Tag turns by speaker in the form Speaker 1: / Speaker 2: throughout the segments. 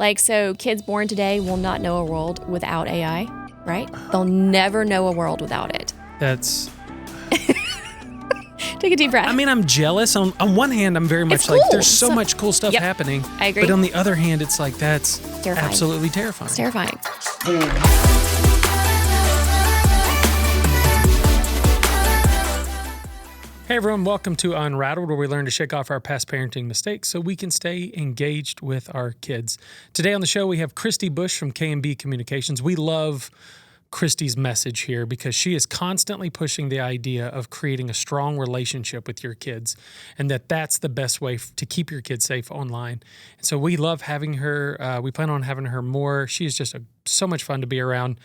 Speaker 1: Like, so kids born today will not know a world without AI, right? They'll never know a world without it.
Speaker 2: That's...
Speaker 1: Take a deep breath.
Speaker 2: I mean, I'm jealous. On one hand, I'm very much
Speaker 1: It's
Speaker 2: like,
Speaker 1: cool.
Speaker 2: there's so much cool stuff happening.
Speaker 1: I agree.
Speaker 2: But on the other hand, it's like, that's
Speaker 1: Terrifying.
Speaker 2: absolutely terrifying.
Speaker 1: It's terrifying.
Speaker 2: Hey everyone, welcome to UNrattled, where we learn to shake off our past parenting mistakes so we can stay engaged with our kids. Today on the show, we have Kristi Bush from K&B Communications. We love Kristi's message here because she is constantly pushing the idea of creating a strong relationship with your kids, and that's the best way to keep your kids safe online. And so we love having her. We plan on having her more. She is just so much fun to be around.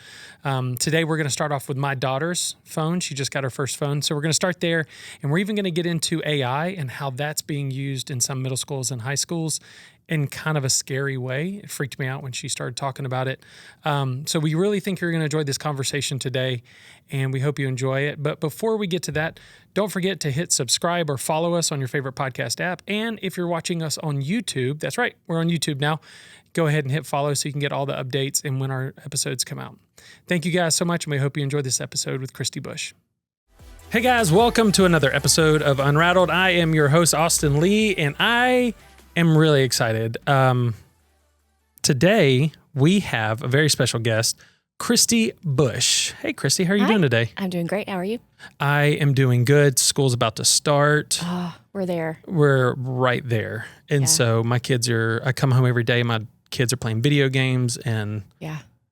Speaker 2: Today, we're going to start off with my daughter's phone. She just got her first phone. So we're going to start there, and we're even going to get into AI and how that's being used in some middle schools and high schools in kind of a scary way. It freaked me out when she started talking about it. So we really think you're going to enjoy this conversation today, and we hope you enjoy it. But before we get to that, don't forget to hit subscribe or follow us on your favorite podcast app. And if you're watching us on YouTube, that's right, we're on YouTube now. Go ahead and hit follow so you can get all the updates and when our episodes come out. Thank you guys so much, and we hope you enjoyed this episode with Kristi Bush. Hey guys, welcome to another episode of UNrattled. I am your host, Austin Lee, and I am really excited. Today, we have a very special guest, Kristi Bush. Hey, Kristi, how are you doing today?
Speaker 1: I'm doing great. How are you?
Speaker 2: I am doing good. School's about to start.
Speaker 1: We're there.
Speaker 2: We're right there. And so my kids I come home every day. My kids are playing video games, and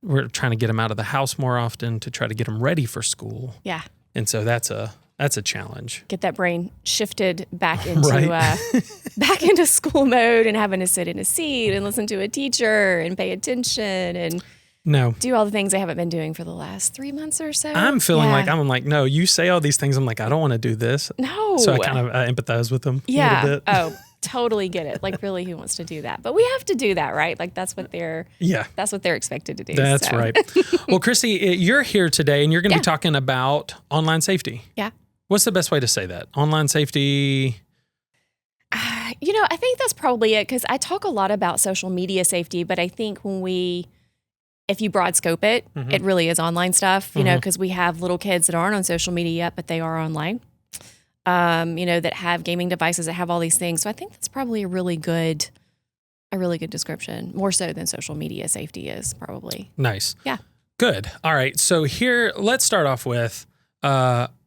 Speaker 2: we're trying to get them out of the house more often to try to get them ready for school.
Speaker 1: Yeah.
Speaker 2: And so that's a challenge.
Speaker 1: Get that brain shifted back into back into school mode and having to sit in a seat and listen to a teacher and pay attention and do all the things I haven't been doing for the last 3 months or so.
Speaker 2: I'm feeling like, no, you say all these things. I'm like, I don't want to do this.
Speaker 1: No.
Speaker 2: So I kind of empathize with them a little bit.
Speaker 1: Oh, totally get it. Like, really, who wants to do that? But we have to do that, right? Like, that's what they're expected to do.
Speaker 2: That's right. Well, Kristi, you're here today, and you're going to be talking about online safety.
Speaker 1: Yeah.
Speaker 2: What's the best way to say that? Online safety?
Speaker 1: I think that's probably it, because I talk a lot about social media safety, but I think if you broad scope it, it really is online stuff, because we have little kids that aren't on social media yet, but they are online, that have gaming devices, that have all these things. So I think that's probably a really good description, more so than social media safety is probably.
Speaker 2: Nice.
Speaker 1: Yeah.
Speaker 2: Good. All right. So here, let's start off with,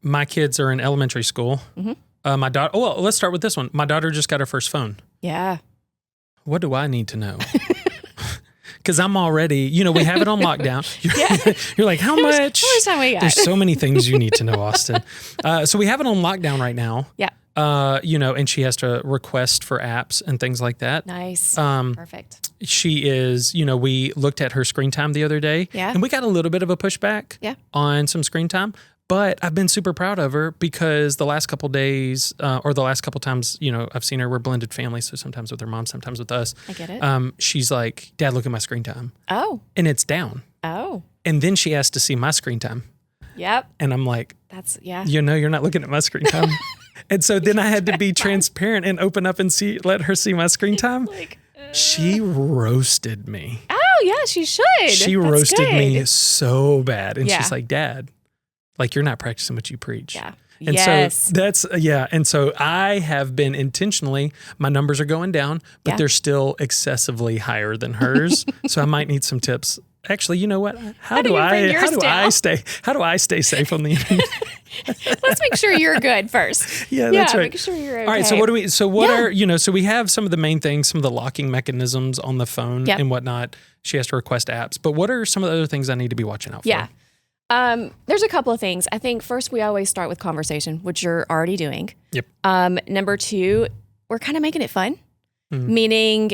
Speaker 2: my kids are in elementary school. My daughter. Well, let's start with this one. My daughter just got her first phone.
Speaker 1: Yeah.
Speaker 2: What do I need to know? Because I'm already, we have it on lockdown. You're like, how much? How much
Speaker 1: time we got?
Speaker 2: There's so many things you need to know, Austin. So we have it on lockdown right now.
Speaker 1: Yeah.
Speaker 2: And she has to request for apps and things like that.
Speaker 1: Nice. Perfect.
Speaker 2: She is, we looked at her screen time the other day.
Speaker 1: Yeah.
Speaker 2: And we got a little bit of a pushback on some screen time. But I've been super proud of her because the last couple days, or the last couple times, I've seen her, we're blended family, so sometimes with her mom, sometimes with us.
Speaker 1: I get it.
Speaker 2: She's like, Dad, look at my screen time.
Speaker 1: Oh.
Speaker 2: And it's down.
Speaker 1: Oh.
Speaker 2: And then she asked to see my screen time.
Speaker 1: Yep.
Speaker 2: And I'm like, you're not looking at my screen time. And so then I had to be transparent and open up and let her see my screen time. She roasted me.
Speaker 1: Oh, yeah, she should.
Speaker 2: She roasted me so bad. And she's like, Dad, like, you're not practicing what you preach.
Speaker 1: Yeah.
Speaker 2: And so that's, and so I have been intentionally, my numbers are going down, but they're still excessively higher than hers. So I might need some tips. Actually, you know what? How do I stay safe on the internet?
Speaker 1: Let's make sure you're good first.
Speaker 2: Yeah, that's right.
Speaker 1: Make sure you're okay.
Speaker 2: All right. So we have some of the main things, some of the locking mechanisms on the phone and whatnot. She has to request apps, but what are some of the other things I need to be watching out for?
Speaker 1: Yeah. There's a couple of things. I think first we always start with conversation, which you're already doing.
Speaker 2: Yep.
Speaker 1: Number two, we're kind of making it fun. Meaning,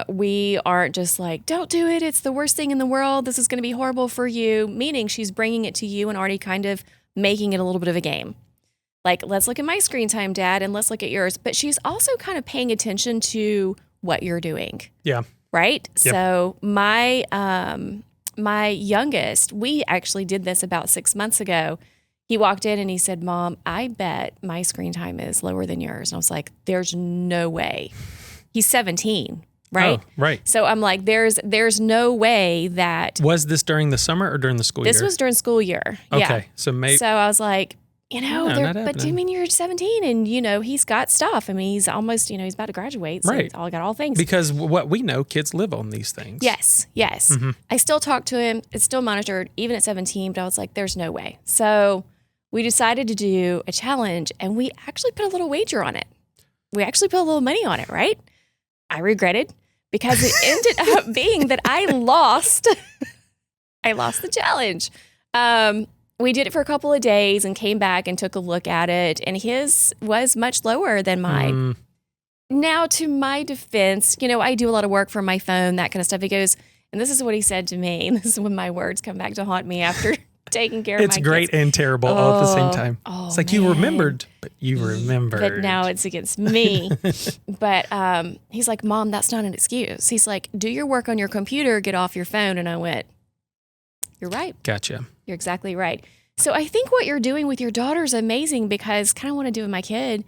Speaker 1: we aren't just like, don't do it. It's the worst thing in the world. This is going to be horrible for you. Meaning she's bringing it to you and already kind of making it a little bit of a game. Like, let's look at my screen time, Dad, and let's look at yours. But she's also kind of paying attention to what you're doing.
Speaker 2: Yeah.
Speaker 1: Right?
Speaker 2: Yep.
Speaker 1: So my youngest, we actually did this about 6 months ago. He walked in and he said, Mom, I bet my screen time is lower than yours. And I was like, there's no way. He's 17. right?
Speaker 2: Oh, right.
Speaker 1: So I'm like, there's no way that.
Speaker 2: Was this during the summer or during the school year?
Speaker 1: This was during school year.
Speaker 2: Okay.
Speaker 1: Yeah.
Speaker 2: So maybe.
Speaker 1: So I was like, but do you mean you're 17 and, he's got stuff. I mean, he's almost, he's about to graduate. So he's got all things.
Speaker 2: Because what we know, kids live on these things.
Speaker 1: Yes.
Speaker 2: Mm-hmm.
Speaker 1: I still talk to him. It's still monitored, even at 17, but I was like, there's no way. So we decided to do a challenge and we actually put a little wager on it. We actually put a little money on it, right? I regretted because it ended up being that I lost. I lost the challenge. We did it for a couple of days and came back and took a look at it, and his was much lower than mine. Now, to my defense, I do a lot of work from my phone, that kind of stuff. He goes, and this is what he said to me, and this is when my words come back to haunt me after taking care of my kids.
Speaker 2: It's great and terrible all at the same time. It's like, man. You remembered, but you remembered.
Speaker 1: But now it's against me. But he's like, Mom, that's not an excuse. He's like, do your work on your computer, get off your phone. And I went, you're right.
Speaker 2: Gotcha.
Speaker 1: You're exactly right. So I think what you're doing with your daughter is amazing because kind of want to do with my kid,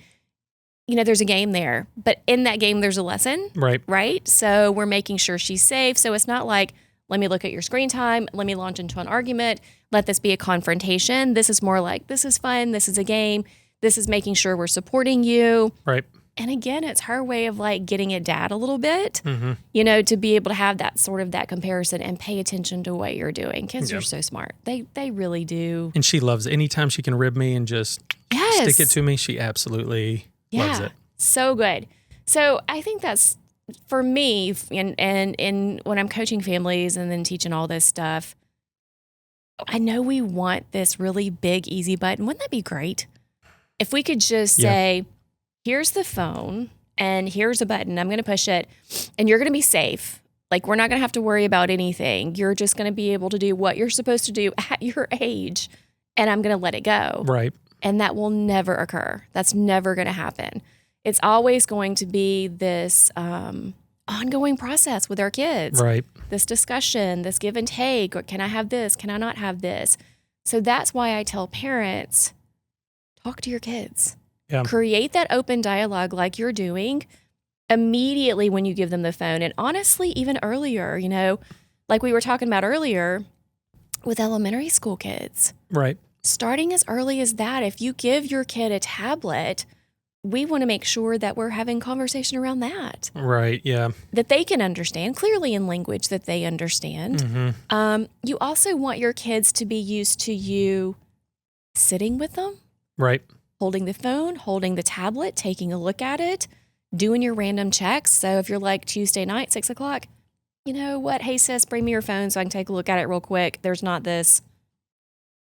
Speaker 1: there's a game there, but in that game, there's a lesson.
Speaker 2: Right.
Speaker 1: Right. So we're making sure she's safe. So it's not like, let me look at your screen time. Let me launch into an argument. Let this be a confrontation. This is more like, this is fun. This is a game. This is making sure we're supporting you.
Speaker 2: Right.
Speaker 1: And again, it's her way of like getting at dad a little bit, to be able to have that comparison and pay attention to what you're doing. Kids are so smart. They really do.
Speaker 2: And she loves it. Anytime she can rib me and just stick it to me, she absolutely loves it.
Speaker 1: So good. So I think that's, for me, and when I'm coaching families and then teaching all this stuff, I know we want this really big, easy button. Wouldn't that be great? If we could just say, here's the phone and here's a button. I'm going to push it and you're going to be safe. Like, we're not going to have to worry about anything. You're just going to be able to do what you're supposed to do at your age, and I'm going to let it go.
Speaker 2: Right.
Speaker 1: And that will never occur. That's never going to happen. It's always going to be this ongoing process with our kids.
Speaker 2: Right.
Speaker 1: This discussion, this give and take, or can I have this? Can I not have this? So that's why I tell parents, talk to your kids. Yeah. Create that open dialogue like you're doing immediately when you give them the phone. And honestly, even earlier, like we were talking about earlier with elementary school kids.
Speaker 2: Right.
Speaker 1: Starting as early as that, if you give your kid a tablet, we want to make sure that we're having conversation around that.
Speaker 2: Right, yeah.
Speaker 1: That they can understand, clearly in language that they understand. Mm-hmm. You also want your kids to be used to you sitting with them.
Speaker 2: Right.
Speaker 1: Holding the phone, holding the tablet, taking a look at it, doing your random checks. So if you're like Tuesday night, 6:00, you know what? Hey, sis, bring me your phone so I can take a look at it real quick. There's not this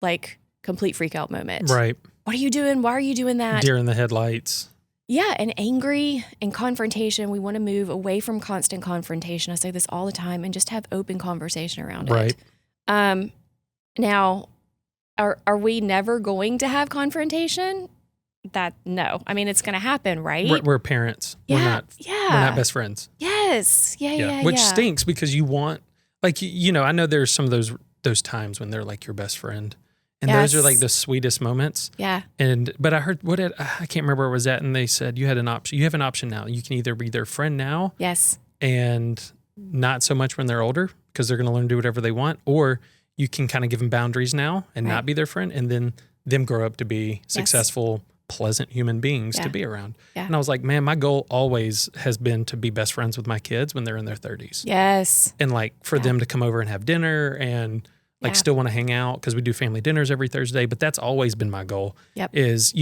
Speaker 1: like complete freak out moment.
Speaker 2: Right.
Speaker 1: What are you doing? Why are you doing that?
Speaker 2: Deer in the headlights.
Speaker 1: Yeah. And angry and confrontation. We want to move away from constant confrontation. I say this all the time, and just have open conversation around it. Right. Now, are we never going to have confrontation? No. I mean, it's going to happen, right?
Speaker 2: We're parents.
Speaker 1: Yeah.
Speaker 2: We're not best friends.
Speaker 1: Yes. Yeah.
Speaker 2: Which stinks because you want, like, I know there's some of those times when they're like your best friend. And those are like the sweetest moments. Yeah. But I heard, I can't remember where it was at. And they said, you have an option now. You can either be their friend now. Yes. And not so much when they're older because they're going to learn to do whatever they want. Or you can kind of give them boundaries now and not be their friend. And then them grow up to be successful, pleasant human beings to be around. Yeah. And I was like, man, my goal always has been to be best friends with my kids when they're in their 30s. Yes. And like for them to come over and have dinner and like still want to hang out because we do family dinners every Thursday. But that's always been my goal is,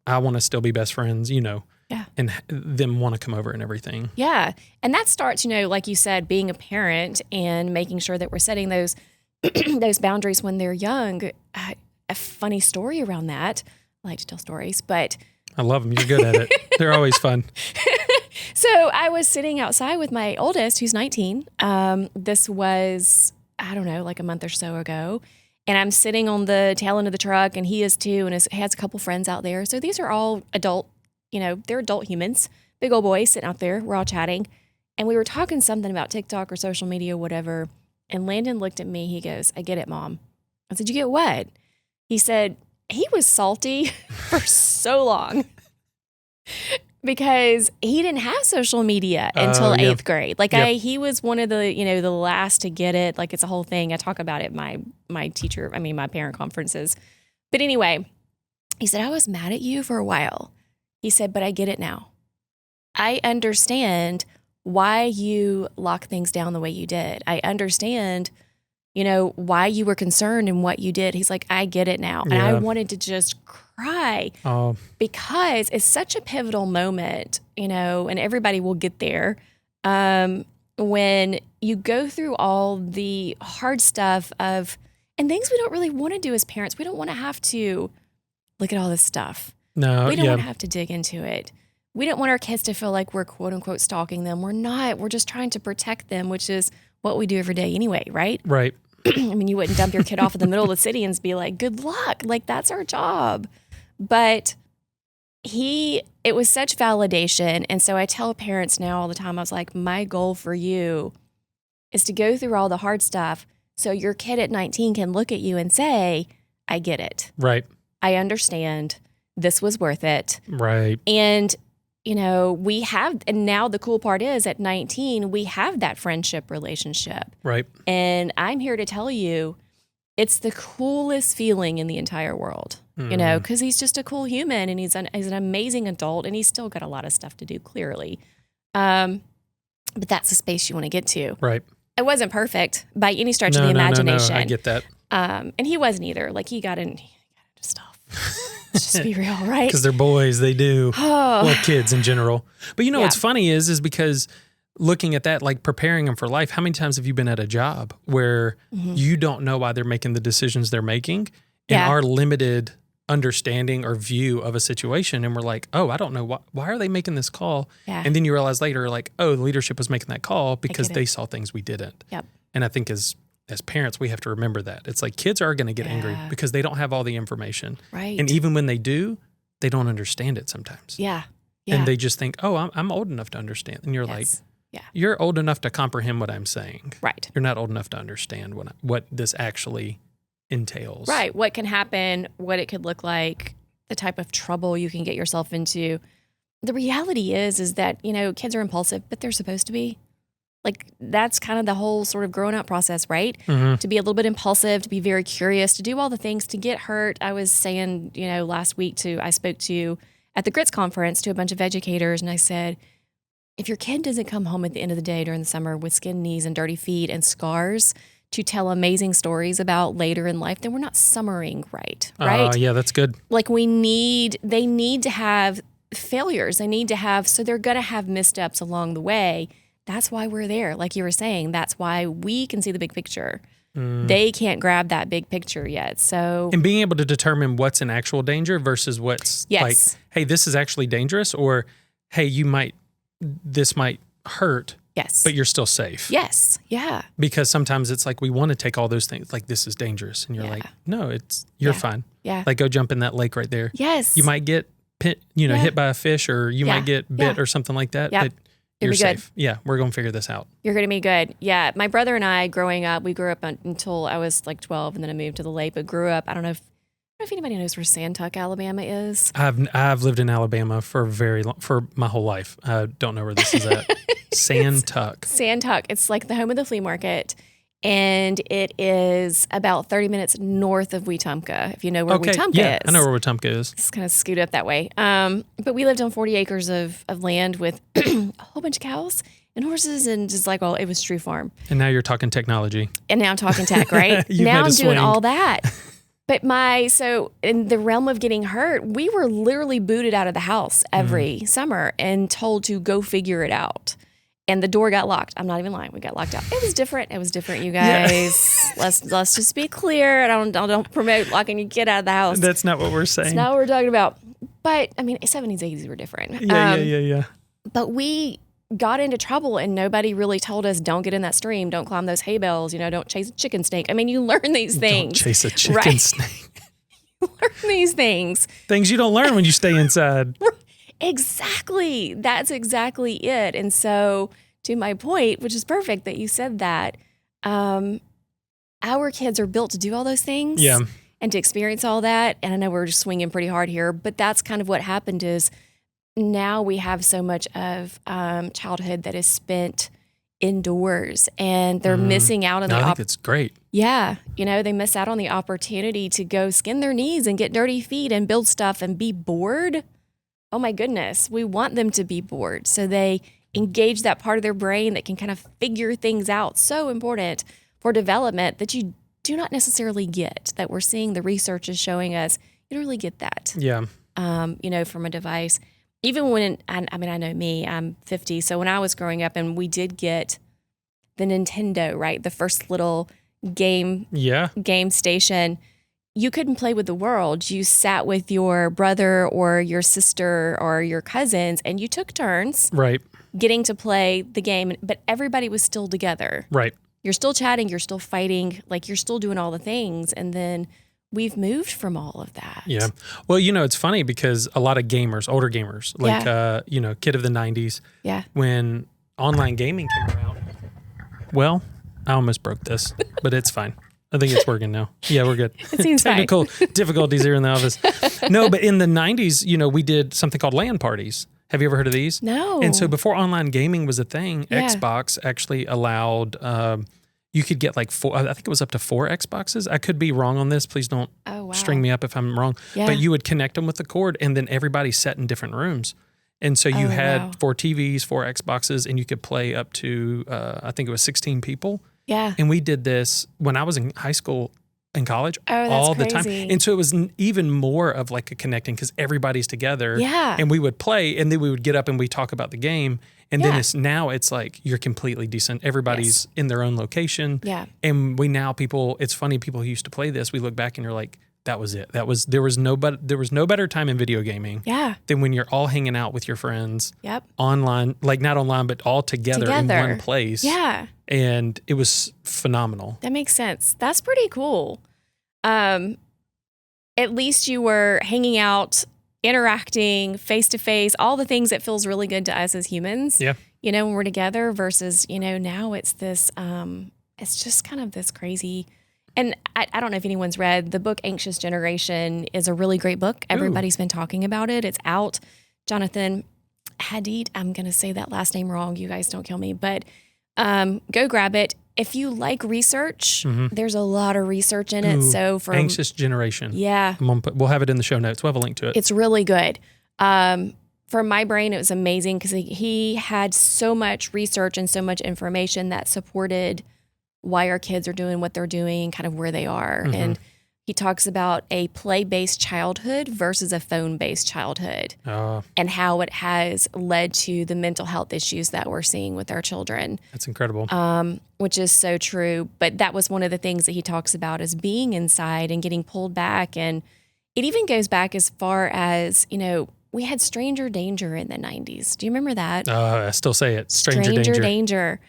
Speaker 2: I want to still be best friends, and them want to come over and everything. Yeah. And that starts, like you said, being a parent and making sure that we're setting those those boundaries when they're young. A funny story around that. I like to tell stories, but I love them. You're good at it. They're always fun. So I was sitting outside with my oldest, who's 19. This was, I don't know, like a month or so ago. And I'm sitting on the tail end of the truck, and he is too, and has a couple friends out there. So these are all adult, they're adult humans, big old boys sitting out there. We're all chatting. And we were talking something about TikTok or social media, whatever. And Landon looked at me. He goes, I get it, Mom. I said, you get what? He said, he was salty for so long
Speaker 1: because he didn't have social media until
Speaker 2: yeah.
Speaker 1: 8th grade. Like he was one of the, the last to get it. Like it's a whole thing. I talk about it in my parent conferences. But anyway, he said, I was mad at you for a while. He said, but I get it now. I understand why you lock things down the way you did. I understand, why you were concerned and what you did. He's like, I get it now. And I wanted to just cry because it's such a pivotal moment, and everybody will get there. When you go through all the hard stuff and things we don't really want to do as parents, we don't want to have to look at all this stuff.
Speaker 2: No,
Speaker 1: we don't want to have to dig into it. We don't want our kids to feel like we're quote unquote stalking them. We're not. We're just trying to protect them, which is what we do every day anyway, right?
Speaker 2: Right.
Speaker 1: I mean, you wouldn't dump your kid off in the middle of the city and be like, good luck. Like, that's our job. But it was such validation. And so I tell parents now all the time, I was like, my goal for you is to go through all the hard stuff so your kid at 19 can look at you and say, I get it.
Speaker 2: Right.
Speaker 1: I understand. This was worth it.
Speaker 2: Right.
Speaker 1: And and now the cool part is at 19, we have that friendship relationship.
Speaker 2: Right.
Speaker 1: And I'm here to tell you, it's the coolest feeling in the entire world, because he's just a cool human and he's an amazing adult and he's still got a lot of stuff to do, clearly. But that's the space you want to get to.
Speaker 2: Right.
Speaker 1: It wasn't perfect by any stretch of the imagination.
Speaker 2: No, I get that.
Speaker 1: And he wasn't either. Like he got into stuff. Let's just be real, right?
Speaker 2: Because they're boys, they do. Well, kids in general. But what's funny is because looking at that, like preparing them for life, how many times have you been at a job where you don't know why they're making the decisions they're making and our limited understanding or view of a situation, and we're like, oh, I don't know, why are they making this call? Yeah. And then you realize later, like, oh, the leadership was making that call because they saw things we didn't.
Speaker 1: Yep.
Speaker 2: And I think as parents, we have to remember that. It's like kids are going to get angry because they don't have all the information.
Speaker 1: Right.
Speaker 2: And even when they do, they don't understand it sometimes.
Speaker 1: Yeah. Yeah.
Speaker 2: And they just think, oh, I'm old enough to understand. And you're like, you're old enough to comprehend what I'm saying.
Speaker 1: Right.
Speaker 2: You're not old enough to understand what this actually entails.
Speaker 1: Right. What can happen, what it could look like, the type of trouble you can get yourself into. The reality is that, kids are impulsive, but they're supposed to be. Like, that's kind of the whole sort of growing up process, right? Mm-hmm. To be a little bit impulsive, to be very curious, to do all the things, to get hurt. I was saying, last week I spoke to at the Grits conference to a bunch of educators, and I said, if your kid doesn't come home at the end of the day during the summer with skinned knees and dirty feet and scars to tell amazing stories about later in life, then we're not summering right?
Speaker 2: Yeah, that's good.
Speaker 1: Like they need to have failures. So they're going to have missteps along the way. That's why we're there. Like you were saying, that's why we can see the big picture. They can't grab that big picture yet. So,
Speaker 2: and being able to determine what's an actual danger versus what's like, hey, this is actually dangerous, or hey, this might hurt.
Speaker 1: Yes.
Speaker 2: But you're still safe.
Speaker 1: Yes. Yeah.
Speaker 2: Because sometimes it's like we want to take all those things, like this is dangerous. And you're like, no, you're fine.
Speaker 1: Yeah.
Speaker 2: Like go jump in that lake right there.
Speaker 1: Yes.
Speaker 2: You might get hit by a fish, or you might get bit or something like that.
Speaker 1: Yep.
Speaker 2: But you're safe. Yeah, we're going to figure this out.
Speaker 1: You're going to be good. Yeah. My brother and I, growing up, we grew up until I was like 12, and then I moved to the lake, but grew up, I don't know if anybody knows where Santuck, Alabama is.
Speaker 2: I've lived in Alabama for my whole life. I don't know where this is at. Santuck.
Speaker 1: Santuck. It's like the home of the flea market, and it is about 30 minutes north of Wetumpka, if you know where Wetumpka is.
Speaker 2: I know where Wetumpka is.
Speaker 1: Just kind of scoot up that way. But we lived on 40 acres of land with a whole bunch of cows and horses, and just like it was true farm.
Speaker 2: And now you're talking technology.
Speaker 1: And now I'm talking tech, right? Now I'm doing all that. But so in the realm of getting hurt, we were literally booted out of the house every summer and told to go figure it out. And the door got locked. I'm not even lying. We got locked out. It was different, you guys. Yeah. Let's just be clear. I don't promote locking your kid out of the house.
Speaker 2: That's not what we're saying.
Speaker 1: That's not what we're talking about. But I mean, 70s, 80s were different.
Speaker 2: Yeah.
Speaker 1: But we got into trouble, and nobody really told us, don't get in that stream, don't climb those hay bales, don't chase a chicken snake. I mean, you learn these things.
Speaker 2: Don't chase a chicken snake.
Speaker 1: You learn these things.
Speaker 2: Things you don't learn when you stay inside.
Speaker 1: Exactly. That's exactly it. And so, to my point, which is perfect that you said that, our kids are built to do all those things and to experience all that. And I know we're just swinging pretty hard here, but that's kind of what happened is now we have so much of childhood that is spent indoors, and they're missing out on
Speaker 2: I think it's great.
Speaker 1: Yeah. They miss out on the opportunity to go skin their knees and get dirty feet and build stuff and be bored. Oh my goodness. We want them to be bored. So they engage that part of their brain that can kind of figure things out. So important for development that you do not necessarily get, that we're seeing the research is showing us you don't really get that.
Speaker 2: Yeah.
Speaker 1: From a device. Even when, I know me, I'm 50. So when I was growing up and we did get the Nintendo, right? The first little game station, you couldn't play with the world. You sat with your brother or your sister or your cousins and you took turns getting to play the game, but everybody was still together.
Speaker 2: Right.
Speaker 1: You're still chatting, you're still fighting, like you're still doing all the things. And then we've moved from all of that.
Speaker 2: Yeah. Well, it's funny because a lot of gamers, older gamers, like, kid of the 90s, when online gaming came around. Well, I almost broke this, but it's fine. I think it's working now. Yeah, we're good.
Speaker 1: It seems
Speaker 2: Technical difficulties here in the office. No, but in the 90s, we did something called LAN parties. Have you ever heard of these?
Speaker 1: No.
Speaker 2: And so before online gaming was a thing, Xbox actually allowed... you could get like 4, I think it was up to 4 Xboxes. I could be wrong on this. Please don't string me up if I'm wrong. Yeah. But you would connect them with the cord and then everybody sat in different rooms. And so you had 4 TVs, 4 Xboxes, and you could play up to, I think it was 16 people.
Speaker 1: Yeah.
Speaker 2: And we did this when I was in high school and college all the time. And so it was even more of like a connecting because everybody's together.
Speaker 1: Yeah.
Speaker 2: And we would play and then we would get up and we talk about the game. And then it's like you're completely decent. Everybody's in their own location.
Speaker 1: Yeah.
Speaker 2: And it's funny, people who used to play this, we look back and you're like, that was it. There was no better time in video gaming than when you're all hanging out with your friends online, like not online, but all together in one place.
Speaker 1: Yeah.
Speaker 2: And it was phenomenal.
Speaker 1: That makes sense. That's pretty cool. At least you were hanging out, interacting face to face, all the things that feels really good to us as humans.
Speaker 2: Yeah.
Speaker 1: When we're together versus, now it's this, it's just kind of this crazy. And I don't know if anyone's read the book Anxious Generation is a really great book. Everybody's been talking about it. It's out. Jonathan Hadid, I'm going to say that last name wrong. You guys don't kill me, but go grab it. If you like research, there's a lot of research in it. So for
Speaker 2: Anxious Generation.
Speaker 1: Yeah.
Speaker 2: We'll have it in the show notes. We'll have a link to it.
Speaker 1: It's really good. For my brain, it was amazing because he had so much research and so much information that supported why our kids are doing what they're doing, kind of where they are. And he talks about a play-based childhood versus a phone-based childhood and how it has led to the mental health issues that we're seeing with our children.
Speaker 2: That's incredible.
Speaker 1: Which is so true. But that was one of the things that he talks about is being inside and getting pulled back. And it even goes back as far as, we had Stranger Danger in the 90s. Do you remember that?
Speaker 2: I still say it. Stranger
Speaker 1: Danger.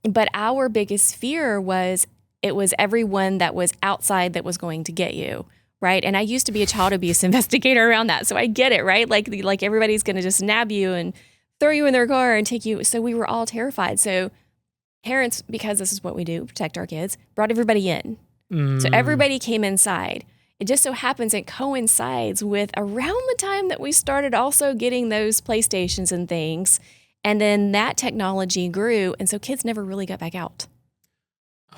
Speaker 1: But our biggest fear was it was everyone that was outside that was going to get you, right? And I used to be a child abuse investigator around that, so I get it, right? Like everybody's going to just nab you and throw you in their car and take you. So we were all terrified. So parents, because this is what we do, protect our kids, brought everybody in. So everybody came inside. It just so happens it coincides with around the time that we started also getting those PlayStations and things. And then that technology grew, and so kids never really got back out.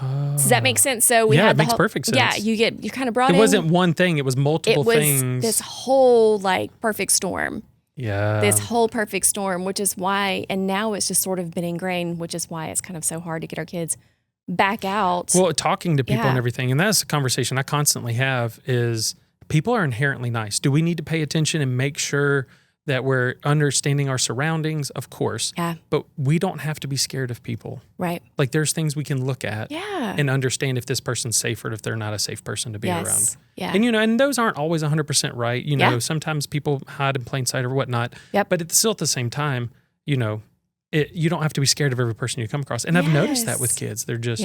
Speaker 1: Does that make sense? So we had
Speaker 2: it makes perfect sense.
Speaker 1: Yeah, you're kind of brought in.
Speaker 2: It wasn't one thing; it was multiple things.
Speaker 1: It was this whole perfect storm.
Speaker 2: Yeah.
Speaker 1: This whole perfect storm, which is why, and now it's just sort of been ingrained, which is why it's kind of so hard to get our kids back out.
Speaker 2: Well, talking to people and everything, and that's a conversation I constantly have. Is people are inherently nice. Do we need to pay attention and make sure that we're understanding our surroundings? Of course.
Speaker 1: Yeah.
Speaker 2: But we don't have to be scared of people.
Speaker 1: Right.
Speaker 2: Like there's things we can look at and understand if this person's safe or if they're not a safe person to be around.
Speaker 1: Yeah.
Speaker 2: And, and those aren't always 100% right. Sometimes people hide in plain sight or whatnot.
Speaker 1: Yep.
Speaker 2: But still at the same time, you don't have to be scared of every person you come across. And I've noticed that with kids. They're just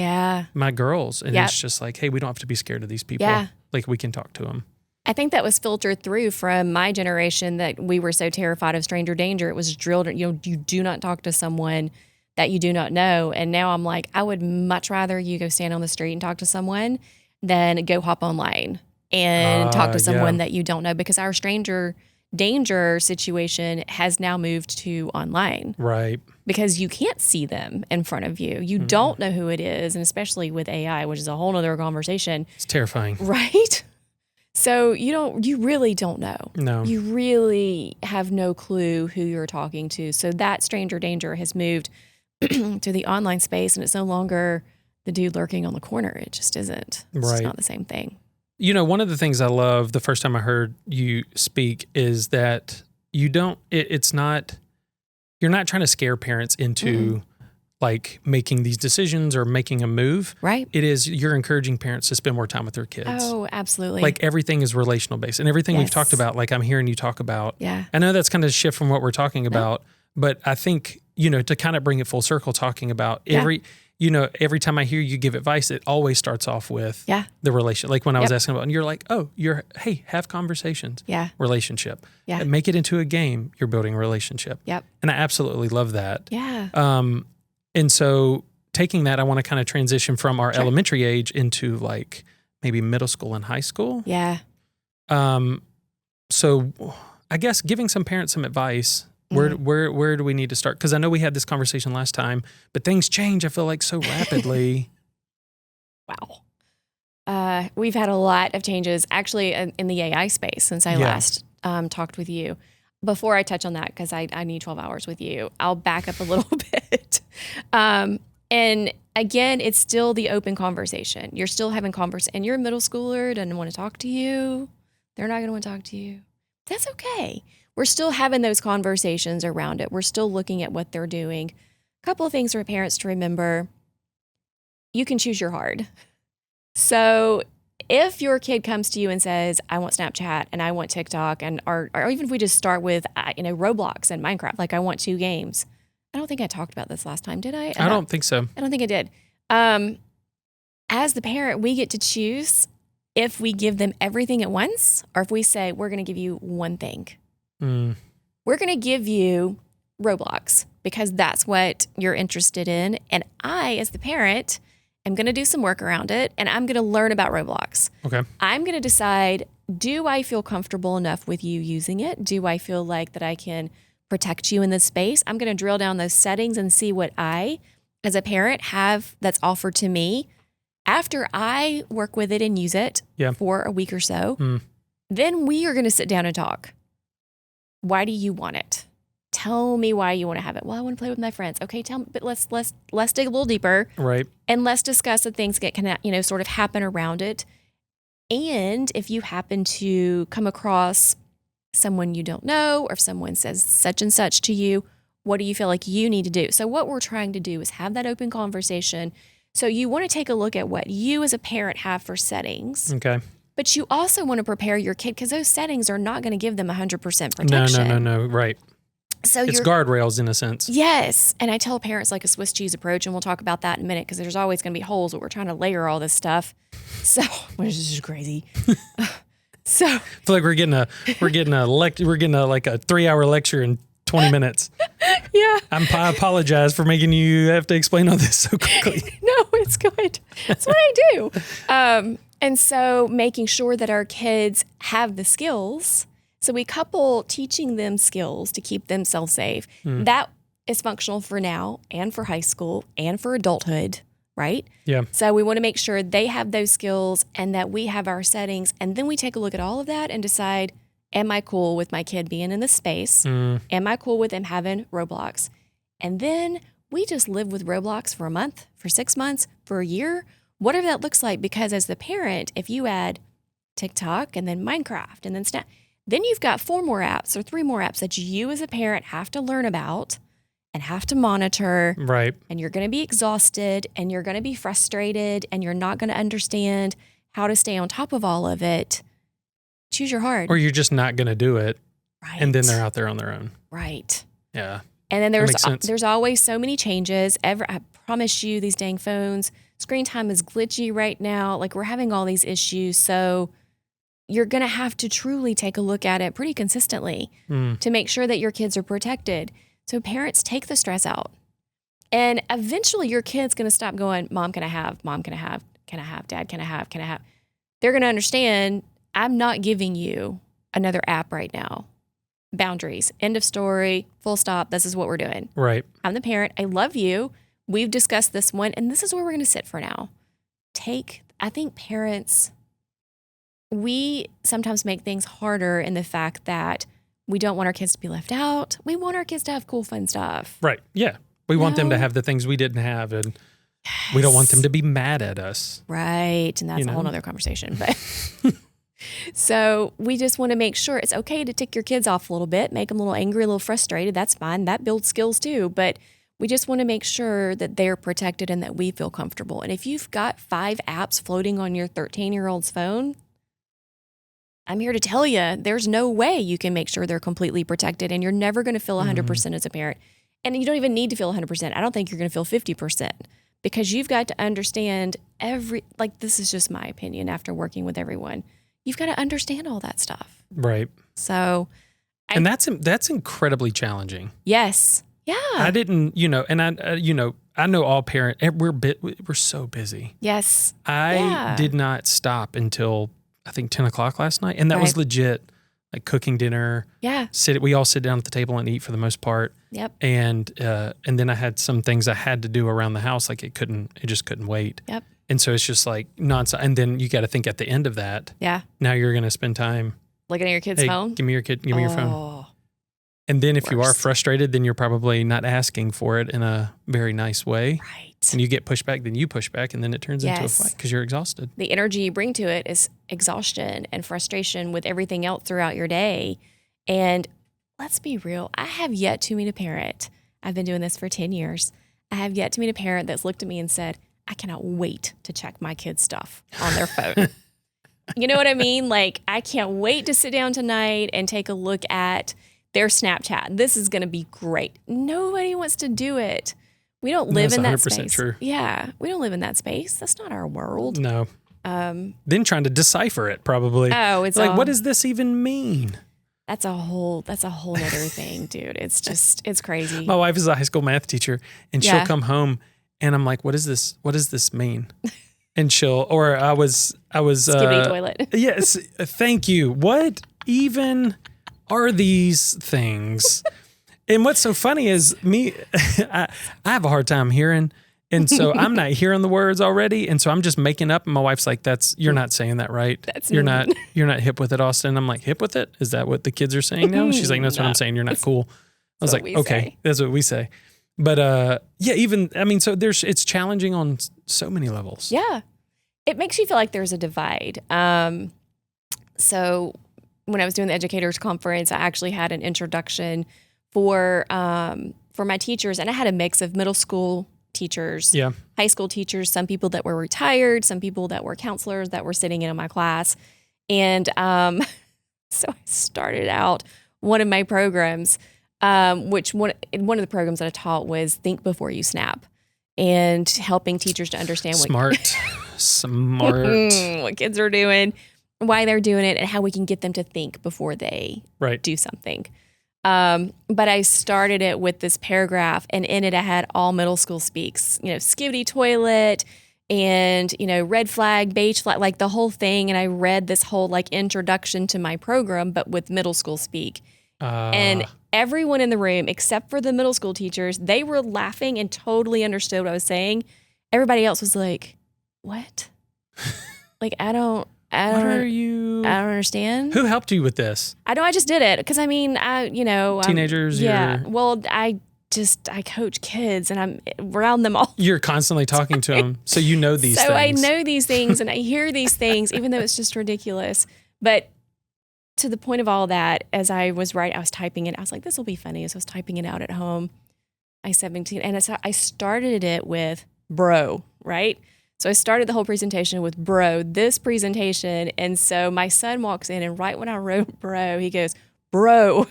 Speaker 2: my girls. And it's just like, hey, we don't have to be scared of these people.
Speaker 1: Yeah.
Speaker 2: Like we can talk to them.
Speaker 1: I think that was filtered through from my generation that we were so terrified of stranger danger. It was drilled, you do not talk to someone that you do not know. And now I'm like, I would much rather you go stand on the street and talk to someone than go hop online and talk to someone that you don't know, because our stranger danger situation has now moved to online.
Speaker 2: Right.
Speaker 1: Because you can't see them in front of you. You don't know who it is. And especially with AI, which is a whole nother conversation.
Speaker 2: It's terrifying.
Speaker 1: Right? So you really don't know.
Speaker 2: No.
Speaker 1: You really have no clue who you're talking to. So that stranger danger has moved to the online space, and it's no longer the dude lurking on the corner. It just isn't. It's just not the same thing.
Speaker 2: You know, one of the things I love the first time I heard you speak is that you don't, it's not, you're not trying to scare parents into like making these decisions or making a move.
Speaker 1: Right.
Speaker 2: It is, you're encouraging parents to spend more time with their kids.
Speaker 1: Oh, absolutely.
Speaker 2: Like everything is relational based, and everything we've talked about, like I'm hearing you talk about.
Speaker 1: Yeah.
Speaker 2: I know that's kind of a shift from what we're talking about, but I think, you know, to kind of bring it full circle, talking about every time I hear you give advice, it always starts off with the relation. Like when I was asking about, and you're like, hey, have conversations.
Speaker 1: Yeah.
Speaker 2: Relationship.
Speaker 1: Yeah.
Speaker 2: And make it into a game. You're building a relationship.
Speaker 1: Yep.
Speaker 2: And I absolutely love that.
Speaker 1: Yeah.
Speaker 2: And so taking that, I want to kind of transition from our elementary age into like maybe middle school and high school.
Speaker 1: Yeah.
Speaker 2: So I guess giving some parents some advice. Where do we need to start? Because I know we had this conversation last time, but things change, I feel like, so rapidly.
Speaker 1: Wow. We've had a lot of changes actually in the AI space since I last talked with you. Before I touch on that, because I need 12 hours with you, I'll back up a little bit. And again, it's still the open conversation. You're still having conversation, and your middle schooler doesn't want to talk to you. They're not going to want to talk to you. That's okay. We're still having those conversations around it. We're still looking at what they're doing. A couple of things for parents to remember. You can choose your hard. So if your kid comes to you and says, I want Snapchat and I want TikTok, and or even if we just start with Roblox and Minecraft, like I want 2 games. I don't think I talked about this last time, did I?
Speaker 2: I don't think so.
Speaker 1: I don't think I did. As the parent, we get to choose if we give them everything at once, or if we say, we're going to give you one thing. We're going to give you Roblox because that's what you're interested in. And I, as the parent, am going to do some work around it, and I'm going to learn about Roblox.
Speaker 2: Okay. I'm
Speaker 1: going to decide, do I feel comfortable enough with you using it? Do I feel like that I can protect you in this space? I'm going to drill down those settings and see what I, as a parent, have that's offered to me. After I work with it and use it for a week or so, then we are going to sit down and talk. Why do you want it? Tell me why you want to have it. Well, I want to play with my friends. Okay, tell me, but let's dig a little deeper.
Speaker 2: Right.
Speaker 1: And let's discuss the things that can, sort of happen around it. And if you happen to come across someone you don't know, or if someone says such and such to you, what do you feel like you need to do? So what we're trying to do is have that open conversation. So you want to take a look at what you as a parent have for settings.
Speaker 2: Okay.
Speaker 1: But you also want to prepare your kid, because those settings are not going to give them 100% protection.
Speaker 2: No. Right.
Speaker 1: So
Speaker 2: it's guardrails in a sense.
Speaker 1: Yes. And I tell parents like a Swiss cheese approach, and we'll talk about that in a minute, because there's always going to be holes, but we're trying to layer all this stuff. So, which is just crazy. So
Speaker 2: I feel like we're getting a 3-hour lecture in 20 minutes.
Speaker 1: Yeah.
Speaker 2: I apologize for making you have to explain all this so quickly.
Speaker 1: No, it's good. That's what I do. And so making sure that our kids have the skills. So we couple teaching them skills to keep themselves safe. That is functional for now and for high school and for adulthood, right?
Speaker 2: Yeah.
Speaker 1: So we want to make sure they have those skills and that we have our settings. And then we take a look at all of that and decide, am I cool with my kid being in this space? Am I cool with them having Roblox? And then we just live with Roblox for a month, for 6 months, for a year, whatever that looks like. Because as the parent, if you add TikTok and then Minecraft and then Snap, then you've got 4 more apps or 3 more apps that you as a parent have to learn about and have to monitor.
Speaker 2: Right.
Speaker 1: And you're going to be exhausted and you're going to be frustrated and you're not going to understand how to stay on top of all of it. Choose your hard.
Speaker 2: Or you're just not going to do it.
Speaker 1: Right.
Speaker 2: And then they're out there on their own.
Speaker 1: Right.
Speaker 2: Yeah.
Speaker 1: And then there's always so many changes. I promise you, these dang phones, screen time is glitchy right now. Like, we're having all these issues. So you're going to have to truly take a look at it pretty consistently to make sure that your kids are protected. So parents, take the stress out. And eventually your kid's going to stop going, Mom, can I have? Mom, can I have? Can I have? Dad, can I have? Can I have? They're going to understand, I'm not giving you another app right now. boundaries. End of story, full stop. This is what we're doing.
Speaker 2: Right.
Speaker 1: I'm the parent. I love you. We've discussed this one, and this is where we're going to sit for now. I think parents, we sometimes make things harder in the fact that we don't want our kids to be left out. We want our kids to have cool, fun stuff.
Speaker 2: Right. Yeah. We want them to have the things we didn't have, and we don't want them to be mad at us.
Speaker 1: Right. And that's a whole other conversation. But so we just want to make sure it's okay to tick your kids off a little bit, make them a little angry, a little frustrated. That's fine. That builds skills too. But we just want to make sure that they're protected and that we feel comfortable. And if you've got 5 apps floating on your 13-year-old's phone, I'm here to tell you, there's no way you can make sure they're completely protected, and you're never going to feel 100% as a parent. And you don't even need to feel 100%. I don't think you're going to feel 50%, because you've got to understand this is just my opinion after working with everyone. You've got to understand all that stuff.
Speaker 2: Right.
Speaker 1: So.
Speaker 2: And that's incredibly challenging.
Speaker 1: Yes. Yeah.
Speaker 2: I didn't, and I know all parents, we're so busy.
Speaker 1: Yes.
Speaker 2: I did not stop until I think 10 o'clock last night. And that was legit, like cooking dinner.
Speaker 1: Yeah.
Speaker 2: We all sit down at the table and eat for the most part.
Speaker 1: Yep.
Speaker 2: And then I had some things I had to do around the house. Like it just couldn't wait.
Speaker 1: Yep.
Speaker 2: And so it's just like nonstop. And then you got to think at the end of that.
Speaker 1: Yeah.
Speaker 2: Now you're going to spend time
Speaker 1: looking at your kid's phone.
Speaker 2: Give me your phone. And then if you are frustrated, then you're probably not asking for it in a very nice way.
Speaker 1: Right.
Speaker 2: And you get pushback, then you push back, and then it turns into a fight because you're exhausted.
Speaker 1: The energy you bring to it is exhaustion and frustration with everything else throughout your day. And let's be real, I have yet to meet a parent. I've been doing this for 10 years. I have yet to meet a parent that's looked at me and said, I cannot wait to check my kid's stuff on their phone. You know what I mean? Like, I can't wait to sit down tonight and take a look at their Snapchat. This is going to be great. Nobody wants to do it. We don't live in that space. That's 100% true. Yeah, we don't live in that space. That's not our world.
Speaker 2: No. Then trying to decipher it, probably.
Speaker 1: Oh, it's
Speaker 2: like, what does this even mean?
Speaker 1: That's a whole other thing, dude. It's crazy.
Speaker 2: My wife is a high school math teacher, and she'll come home, and I'm like, what is this? What does this mean? And I was
Speaker 1: Skibbity toilet.
Speaker 2: Yes, thank you. What even are these things? And what's so funny is I have a hard time hearing, and so I'm not hearing the words already, and so I'm just making up. And my wife's like, "You're not saying that right. You're not hip with it, Austin." I'm like, "Hip with it? Is that what the kids are saying now?" She's like, "That's what I'm saying. You're not cool." I was like, "Okay, that's what we say." But so it's challenging on so many levels.
Speaker 1: Yeah, it makes you feel like there's a divide. So when I was doing the educators conference, I actually had an introduction for my teachers, and I had a mix of middle school teachers, high school teachers, some people that were retired, some people that were counselors that were sitting in my class. And so I started out one of my programs, which one of the programs that I taught was Think Before You Snap, and helping teachers to understand
Speaker 2: smart
Speaker 1: what kids are doing, why they're doing it, and how we can get them to think before they do something. But I started it with this paragraph, and in it I had all middle school speaks, skibbity toilet and, red flag, beige flag, like the whole thing. And I read this whole introduction to my program, but with middle school speak. And everyone in the room, except for the middle school teachers, they were laughing and totally understood what I was saying. Everybody else was like, what? I don't understand.
Speaker 2: Who helped you with this?
Speaker 1: I know I just did it because
Speaker 2: teenagers.
Speaker 1: Well, I coach kids and I'm around them all.
Speaker 2: You're constantly talking to them, so you know these things.
Speaker 1: So I know these things and I hear these things, even though it's just ridiculous. But to the point of all that, as I was writing, I was typing it. I was like, this will be funny. As I was typing it out at home, I started it with bro, right? So I started the whole presentation with bro, this presentation. And so my son walks in, and right when I wrote bro, he goes, bro,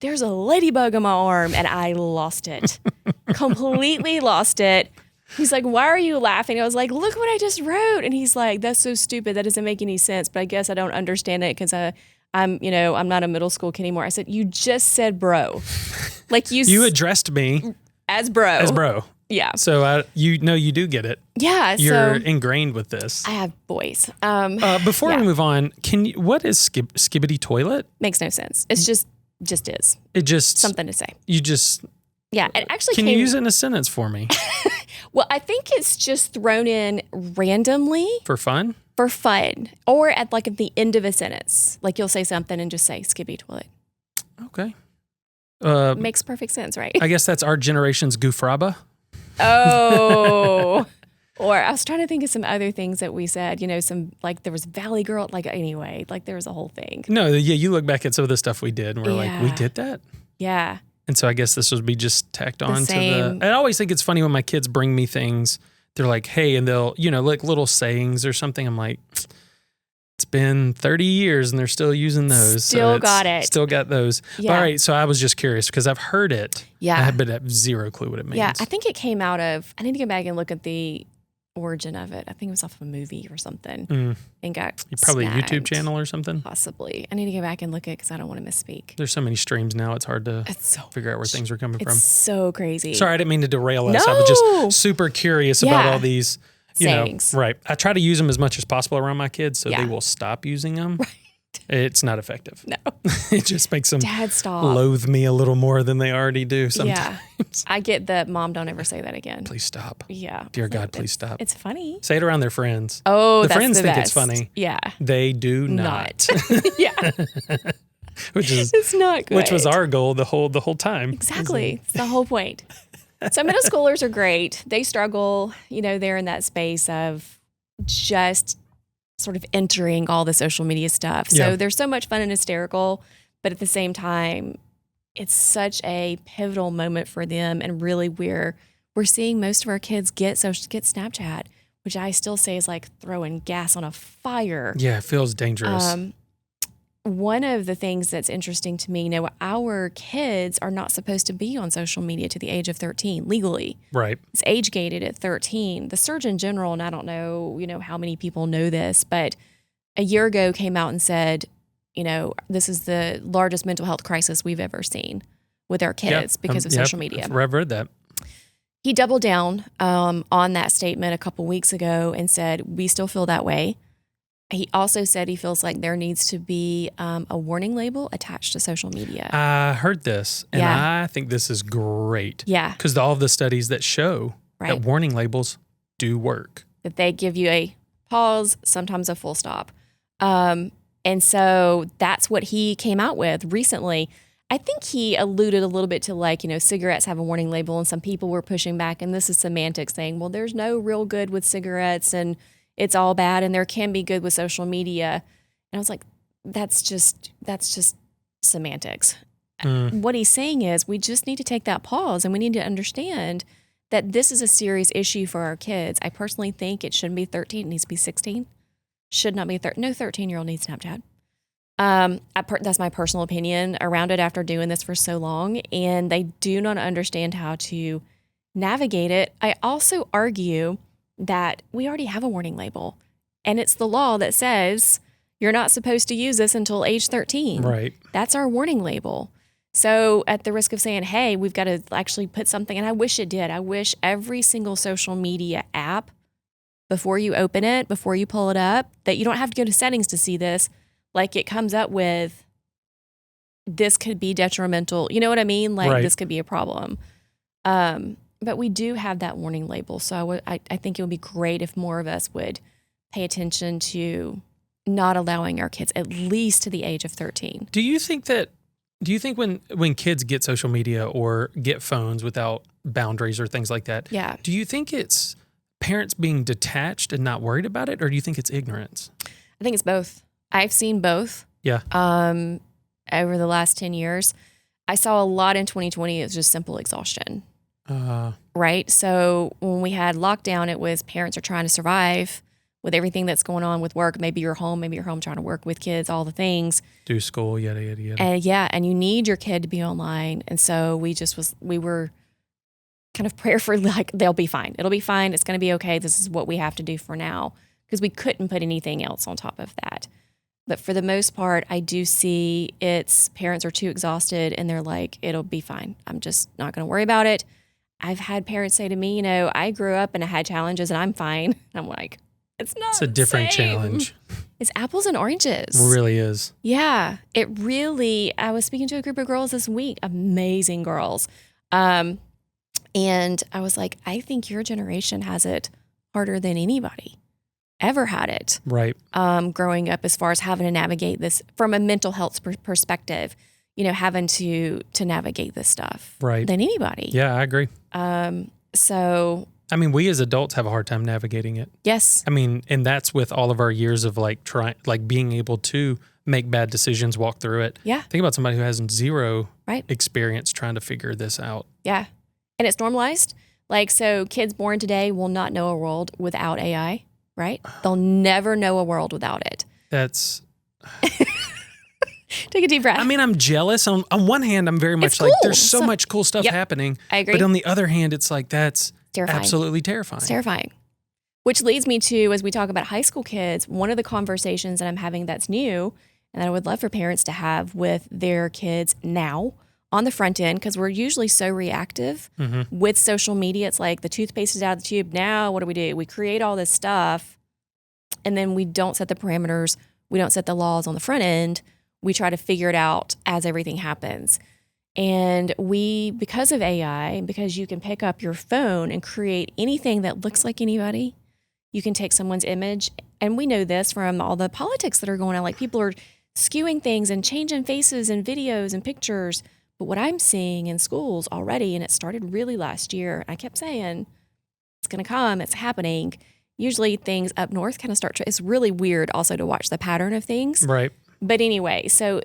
Speaker 1: there's a ladybug on my arm. And I lost it, completely lost it. He's like, why are you laughing? I was like, look what I just wrote. And he's like, that's so stupid. That doesn't make any sense. But I guess I don't understand it because I'm not a middle school kid anymore. I said, you just said bro. You
Speaker 2: addressed me
Speaker 1: as bro.
Speaker 2: As bro.
Speaker 1: Yeah.
Speaker 2: So you do get it.
Speaker 1: Yeah.
Speaker 2: You're ingrained with this.
Speaker 1: I have boys.
Speaker 2: Before we move on, what is skibbity toilet?
Speaker 1: Makes no sense. It's just just is.
Speaker 2: It just
Speaker 1: something to say.
Speaker 2: You just
Speaker 1: it actually
Speaker 2: can you use it in a sentence for me?
Speaker 1: Well, I think it's just thrown in randomly
Speaker 2: for fun,
Speaker 1: or at the end of a sentence. Like you'll say something and just say "skippy toilet."
Speaker 2: Okay,
Speaker 1: makes perfect sense, right?
Speaker 2: I guess that's our generation's goofraba.
Speaker 1: Oh. Or I was trying to think of some other things that we said, some there was Valley Girl, anyway, there was a whole thing.
Speaker 2: No, yeah, you look back at some of the stuff we did and we're like, we did that?
Speaker 1: Yeah.
Speaker 2: And so I guess this would be just tacked on to the... I always think it's funny when my kids bring me things, they're like, hey, and they'll, little sayings or something. I'm like, it's been 30 years and they're still using those.
Speaker 1: Still got it.
Speaker 2: Still got those.
Speaker 1: Yeah.
Speaker 2: All right, so I was just curious because I've heard it.
Speaker 1: Yeah.
Speaker 2: But I have zero clue what it means.
Speaker 1: Yeah, I think it came out of... I need to go back and look at the origin of it. I think it was off of a movie or something. And got
Speaker 2: probably
Speaker 1: snagged.
Speaker 2: a YouTube channel or something.
Speaker 1: Possibly. I need to go back and look at it because I don't want to misspeak.
Speaker 2: There's so many streams now. It's hard to figure out where things are coming from.
Speaker 1: It's so crazy.
Speaker 2: Sorry, I didn't mean to derail us. I was just super curious about all these sayings. Right. I try to use them as much as possible around my kids so they will stop using them. Right. It's not effective.
Speaker 1: No.
Speaker 2: It just makes them
Speaker 1: Dad, stop.
Speaker 2: loathe me a little more than they already do sometimes.
Speaker 1: Yeah. I get that, Mom, don't ever say that again.
Speaker 2: Please stop.
Speaker 1: Yeah.
Speaker 2: Dear God, please stop.
Speaker 1: It's funny.
Speaker 2: Say it around their friends.
Speaker 1: Oh,
Speaker 2: that's friends
Speaker 1: the
Speaker 2: think
Speaker 1: best.
Speaker 2: It's funny.
Speaker 1: Yeah.
Speaker 2: They do not.
Speaker 1: Yeah. It's not good.
Speaker 2: Which was our goal the whole time.
Speaker 1: Exactly. It's the whole point. So middle schoolers are great. They struggle, they're in that space of just sort of entering all the social media stuff. So they're so much fun and hysterical, but at the same time, it's such a pivotal moment for them. And really we're seeing most of our kids get Snapchat, which I still say is like throwing gas on a fire.
Speaker 2: Yeah, it feels dangerous.
Speaker 1: One of the things that's interesting to me, our kids are not supposed to be on social media to the age of 13 legally.
Speaker 2: Right.
Speaker 1: It's age gated at 13. The Surgeon General, and I don't know, how many people know this, but a year ago came out and said, this is the largest mental health crisis we've ever seen with our kids because of social media.
Speaker 2: I've read that.
Speaker 1: He doubled down on that statement a couple weeks ago and said, we still feel that way. He also said he feels like there needs to be a warning label attached to social media.
Speaker 2: I heard this, and I think this is great.
Speaker 1: Yeah.
Speaker 2: Because all of the studies that show that warning labels do work.
Speaker 1: That they give you a pause, sometimes a full stop. And so that's what he came out with recently. I think he alluded a little bit to cigarettes have a warning label, and some people were pushing back, and this is semantics saying, well, there's no real good with cigarettes, and it's all bad, and there can be good with social media. And I was like, that's just semantics. What he's saying is we just need to take that pause and we need to understand that this is a serious issue for our kids. I personally think it shouldn't be 13. It needs to be 16. Should not be 13. No 13-year-old needs Snapchat. That's my personal opinion around it after doing this for so long. And they do not understand how to navigate it. I also argue that we already have a warning label. And it's the law that says you're not supposed to use this until age 13.
Speaker 2: Right.
Speaker 1: That's our warning label. So at the risk of saying, hey, we've got to actually put something, and I wish it did. I wish every single social media app, before you open it, before you pull it up, that you don't have to go to settings to see this. Like it comes up with, this could be detrimental. You know what I mean? This could be a problem. But we do have that warning label. So I think it would be great if more of us would pay attention to not allowing our kids, at least to the age of 13.
Speaker 2: Do you think when kids get social media or get phones without boundaries or things like that, do you think it's parents being detached and not worried about it, or do you think it's ignorance?
Speaker 1: I think it's both. I've seen both.
Speaker 2: Yeah.
Speaker 1: Over the last 10 years. I saw a lot in 2020. It was just simple exhaustion. Right? So when we had lockdown, it was parents are trying to survive with everything that's going on with work. Maybe you're home trying to work with kids, all the things.
Speaker 2: Do school, yada, yada, yada.
Speaker 1: And and you need your kid to be online. And so we were kind of prayerfully like, they'll be fine. It'll be fine. It's going to be okay. This is what we have to do for now, because we couldn't put anything else on top of that. But for the most part, I do see parents are too exhausted and they're like, it'll be fine. I'm just not going to worry about it. I've had parents say to me, I grew up and I had challenges and I'm fine. I'm like, it's not.
Speaker 2: It's a different challenge.
Speaker 1: It's apples and oranges.
Speaker 2: It really is.
Speaker 1: Yeah, it really, I was speaking to a group of girls this week, amazing girls. And I was like, I think your generation has it harder than anybody ever had it.
Speaker 2: Right.
Speaker 1: Growing up, as far as having to navigate this from a mental health perspective, having to navigate this stuff
Speaker 2: right.
Speaker 1: than anybody.
Speaker 2: Yeah, I agree.
Speaker 1: So
Speaker 2: I mean, we as adults have a hard time navigating it.
Speaker 1: yes.
Speaker 2: I mean, and that's with all of our years of being able to make bad decisions, walk through it.
Speaker 1: Yeah.
Speaker 2: Think about somebody who has zero
Speaker 1: right.
Speaker 2: experience trying to figure this out.
Speaker 1: Yeah. And it's normalized. So kids born today will not know a world without AI, right? They'll never know a world without it.
Speaker 2: That's...
Speaker 1: Take a deep breath.
Speaker 2: I mean, I'm jealous. On one hand, I'm very much
Speaker 1: cool.
Speaker 2: there's so much cool stuff happening.
Speaker 1: I agree.
Speaker 2: But on the other hand, it's that's
Speaker 1: terrifying.
Speaker 2: Absolutely terrifying.
Speaker 1: It's terrifying. Which leads me to, as we talk about high school kids, one of the conversations that I'm having that's new and that I would love for parents to have with their kids now on the front end, because we're usually so reactive with social media. It's like the toothpaste is out of the tube. Now, what do? We create all this stuff, and then we don't set the parameters. We don't set the laws on the front end. We try to figure it out as everything happens. And because of AI, because you can pick up your phone and create anything that looks like anybody, you can take someone's image. And we know this from all the politics that are going on. Like, people are skewing things and changing faces and videos and pictures. But what I'm seeing in schools already, and it started really last year, I kept saying, it's going to come, it's happening. Usually things up north kind of it's really weird also to watch the pattern of things.
Speaker 2: Right.
Speaker 1: But anyway, so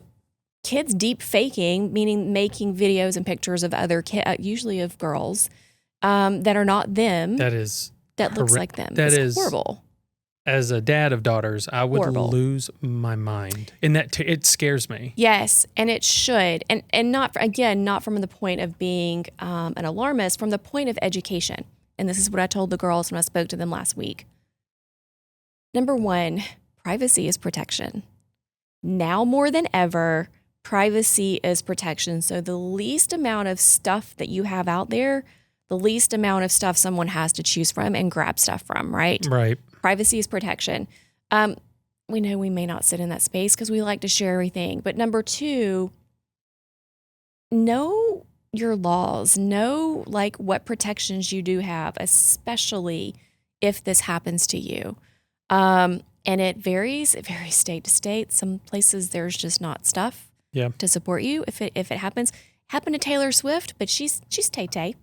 Speaker 1: kids deep faking, meaning making videos and pictures of other kids, usually of girls, that are not them.
Speaker 2: That
Speaker 1: looks like them.
Speaker 2: That
Speaker 1: it's
Speaker 2: is
Speaker 1: horrible.
Speaker 2: As a dad of daughters, I would
Speaker 1: horrible.
Speaker 2: Lose my mind. And it scares me.
Speaker 1: Yes, and it should. And not from the point of being an alarmist, from the point of education. And this is what I told the girls when I spoke to them last week. Number one, privacy is protection. Now more than ever, privacy is protection. So the least amount of stuff that you have out there, the least amount of stuff someone has to choose from and grab stuff from, right?
Speaker 2: Right.
Speaker 1: Privacy is protection. We know we may not sit in that space because we like to share everything. But number two, know your laws. Know what protections you do have, especially if this happens to you. And it varies. It varies state to state. Some places there's just not stuff to support you if it happens. Happened to Taylor Swift, but she's Tay-Tay.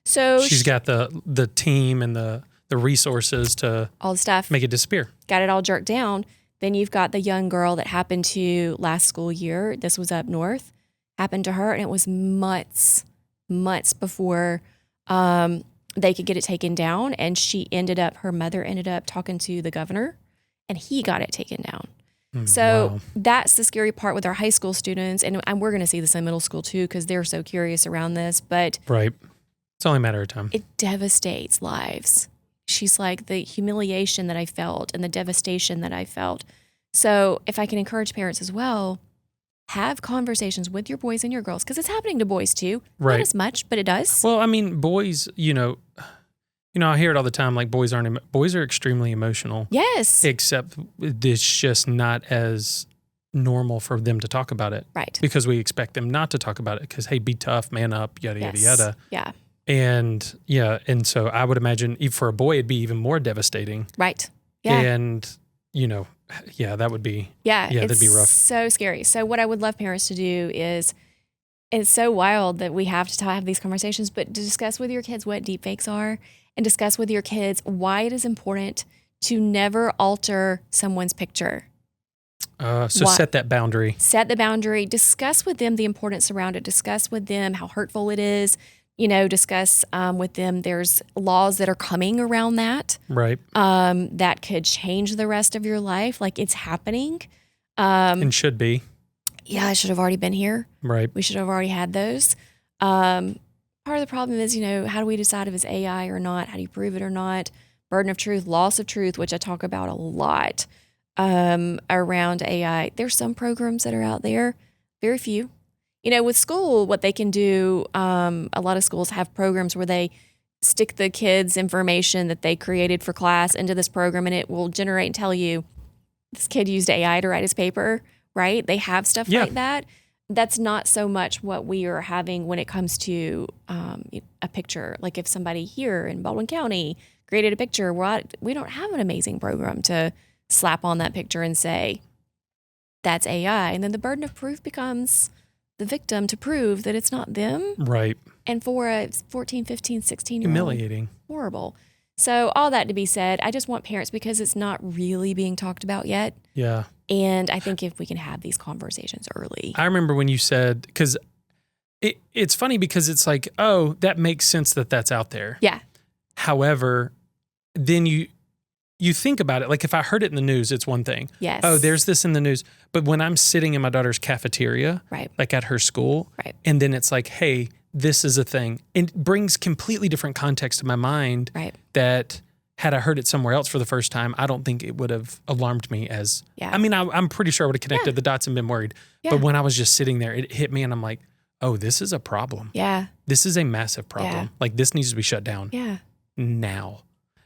Speaker 1: So
Speaker 2: she's got the team and the resources to
Speaker 1: all the stuff,
Speaker 2: make it disappear. Got
Speaker 1: it all jerked down. Then you've got the young girl that happened to last school year. This was up north. Happened to her, and it was months before they could get it taken down. And her mother ended up talking to the governor, and he got it taken down. So that's the scary part with our high school students. And we're going to see this in middle school too, because they're so curious around this. But
Speaker 2: right. It's only a matter of time.
Speaker 1: It devastates lives. She's like, the humiliation that I felt and the devastation that I felt. So if I can encourage parents as well, have conversations with your boys and your girls, because it's happening to boys too.
Speaker 2: Right.
Speaker 1: Not as much, but it does.
Speaker 2: Well, I mean, boys, I hear it all the time, boys are extremely emotional.
Speaker 1: Yes.
Speaker 2: Except it's just not as normal for them to talk about it.
Speaker 1: Right.
Speaker 2: Because we expect them not to talk about it because, hey, be tough, man up, yada, yada, yada.
Speaker 1: Yeah.
Speaker 2: And so I would imagine for a boy, it'd be even more devastating.
Speaker 1: Right. Yeah.
Speaker 2: And, that would be, that'd be rough.
Speaker 1: So scary. So what I would love parents to do is, it's so wild that we have to have these conversations, but to discuss with your kids what deepfakes are and discuss with your kids why it is important to never alter someone's picture.
Speaker 2: Set that boundary.
Speaker 1: Set the boundary. Discuss with them the importance around it. Discuss with them how hurtful it is. Discuss with them there's laws that are coming around that.
Speaker 2: Right.
Speaker 1: That could change the rest of your life. It's happening.
Speaker 2: And should be.
Speaker 1: Yeah, I should have already been here.
Speaker 2: Right.
Speaker 1: We should have already had those. Part of the problem is, how do we decide if it's AI or not? How do you prove it or not? Burden of truth, loss of truth, which I talk about a lot around AI. There's some programs that are out there, very few. With school, what they can do, a lot of schools have programs where they stick the kids' information that they created for class into this program, and it will generate and tell you this kid used AI to write his paper, right? They have stuff like that. That's not so much what we are having when it comes to a picture. Like if somebody here in Baldwin County created a picture, we don't have an amazing program to slap on that picture and say, that's AI. And then the burden of proof becomes the victim to prove that it's not them.
Speaker 2: Right.
Speaker 1: And for a 14, 15, 16-year-old.
Speaker 2: Humiliating.
Speaker 1: Horrible. So all that to be said, I just want parents, because it's not really being talked about yet.
Speaker 2: Yeah.
Speaker 1: And I think if we can have these conversations early.
Speaker 2: I remember when you said, because it's funny because it's like, oh, that makes sense that that's out there.
Speaker 1: Yeah.
Speaker 2: However, then you think about it. Like if I heard it in the news, it's one thing.
Speaker 1: Yes.
Speaker 2: Oh, there's this in the news. But when I'm sitting in my daughter's cafeteria,
Speaker 1: right,
Speaker 2: like at her school,
Speaker 1: right,
Speaker 2: and then it's like, hey, this is a thing. It brings completely different context to my mind,
Speaker 1: right,
Speaker 2: that had I heard it somewhere else for the first time, I don't think it would have alarmed me as,
Speaker 1: yeah.
Speaker 2: I mean, I'm pretty sure I would have connected the dots and been worried.
Speaker 1: Yeah.
Speaker 2: But when I was just sitting there, it hit me and I'm like, oh, this is a problem.
Speaker 1: Yeah.
Speaker 2: This is a massive problem.
Speaker 1: Yeah.
Speaker 2: Like this needs to be shut down.
Speaker 1: Yeah.
Speaker 2: Now.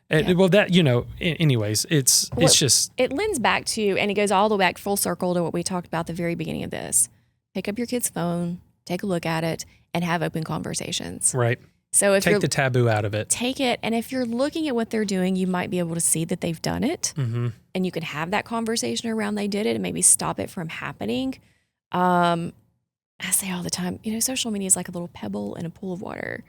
Speaker 1: Yeah.
Speaker 2: Well, that, anyways, it's just.
Speaker 1: It lends back to, and it goes all the way back full circle to what we talked about at the very beginning of this. Pick up your kid's phone, take a look at it, and have open conversations.
Speaker 2: Right.
Speaker 1: So if
Speaker 2: take the taboo out of it.
Speaker 1: Take it. And if you're looking at what they're doing, you might be able to see that they've done it.
Speaker 2: Mm-hmm.
Speaker 1: And you can have that conversation around they did it and maybe stop it from happening. I say all the time, social media is like a little pebble in a pool of water.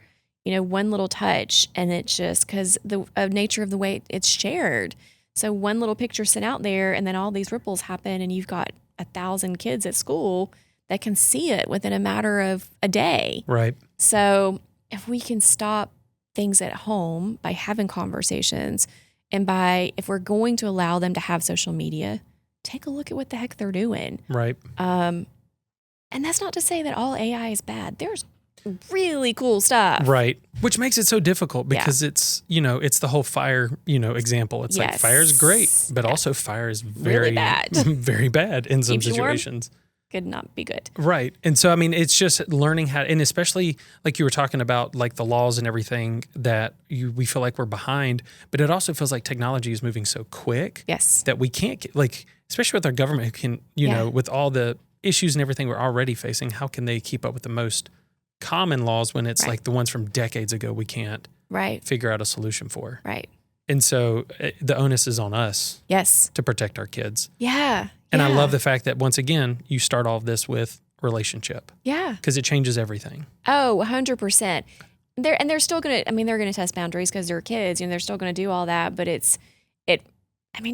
Speaker 1: One little touch, and it's just because the nature of the way it's shared. So one little picture sent out there, and then all these ripples happen, and you've got 1,000 kids at school that can see it within a matter of a day.
Speaker 2: Right.
Speaker 1: So if we can stop things at home by having conversations, and if we're going to allow them to have social media, take a look at what the heck they're doing.
Speaker 2: Right.
Speaker 1: And that's not to say that all AI is bad. There's really cool stuff.
Speaker 2: Right. Which makes it so difficult because it's, it's the whole fire, example. It's like fire's great, but also fire is very
Speaker 1: really bad.
Speaker 2: Very bad in some
Speaker 1: Keeps you warm.
Speaker 2: situations.
Speaker 1: Could not be good.
Speaker 2: Right. And so, I mean, it's just learning how, and especially like you were talking about, like the laws and everything that we feel like we're behind, but it also feels like technology is moving so quick.
Speaker 1: Yes.
Speaker 2: That we can't, like, especially with our government, who can, know, with all the issues and everything we're already facing, how can they keep up with the most common laws when it's like the ones from decades ago we can't figure out a solution for?
Speaker 1: Right.
Speaker 2: And so the onus is on us.
Speaker 1: Yes.
Speaker 2: To protect our kids.
Speaker 1: Yeah.
Speaker 2: And I love the fact that, once again, you start all of this with relationship. Yeah. Because it changes everything.
Speaker 1: Oh, 100%. They're still going to, they're going to test boundaries because they're kids, they're still going to do all that. But if you